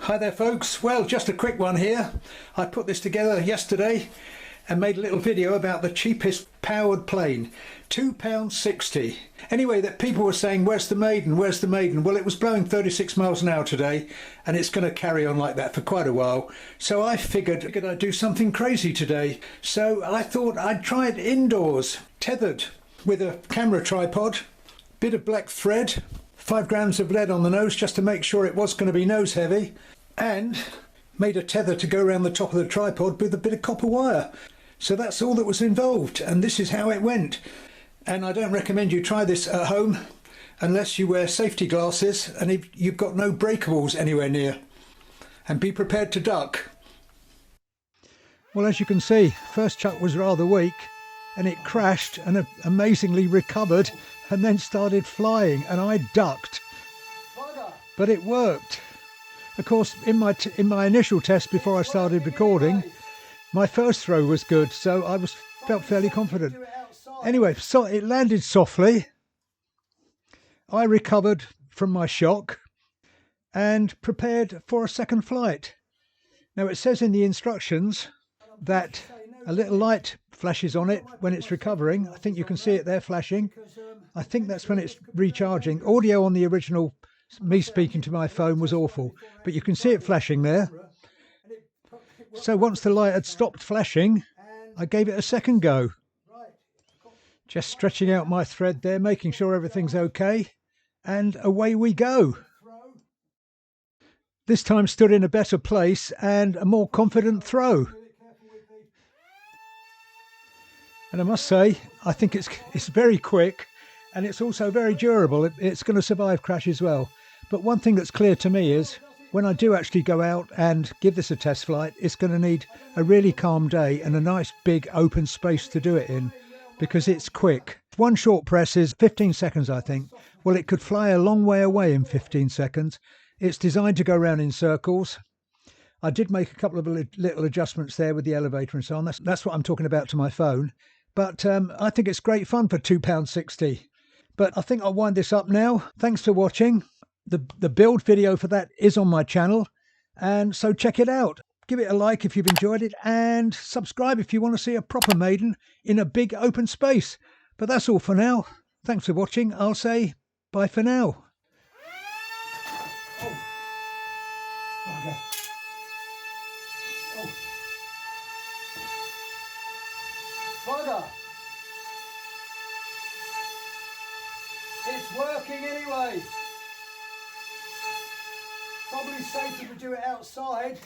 Hi there folks, well just a quick one here. I put this together yesterday and made a little video about the cheapest powered plane, £2.60. Anyway, that people were saying, where's the Maiden, where's the Maiden? Well, it was blowing 36 miles an hour today and it's going to carry on like that for quite a while. So I figured I'd do something crazy today. So I thought I'd try it indoors, tethered with a camera tripod, bit of black thread, 5 grams of lead on the nose just to make sure it was going to be nose heavy, and made a tether to go around the top of the tripod with a bit of copper wire. So that's all that was involved, and this is how it went. And I don't recommend you try this at home unless you wear safety glasses and if you've got no breakables anywhere near. And be prepared to duck. Well, as you can see, first chuck was rather weak and it crashed and amazingly recovered and then started flying, and I ducked. But it worked. Of course, in my initial test before I started recording, my first throw was good, so I felt fairly confident. Anyway, so it landed softly. I recovered from my shock and prepared for a second flight. Now it says in the instructions that a little light flashes on it when it's recovering. I think you can see it there flashing. I think that's when it's recharging. Audio on the original, me speaking to my phone, was awful, but you can see it flashing there. So once the light had stopped flashing, I gave it a second go. Just stretching out my thread there, making sure everything's okay, and away we go. This time stood in a better place and a more confident throw. And I must say, I think it's very quick and it's also very durable. It's going to survive crash as well. But one thing that's clear to me is when I do actually go out and give this a test flight, it's going to need a really calm day and a nice big open space to do it in, because it's quick. One short press is 15 seconds, I think. Well, it could fly a long way away in 15 seconds. It's designed to go around in circles. I did make a couple of little adjustments there with the elevator and so on. That's what I'm talking about to my phone. But I think it's great fun for £2.60. But I think I'll wind this up now. Thanks for watching. The build video for that is on my channel, and so check it out. Give it a like if you've enjoyed it, and subscribe if you want to see a proper Maiden in a big open space. But that's all for now. Thanks for watching. I'll say bye for now. Okay. Bugger! It's working anyway. Probably safer to do it outside.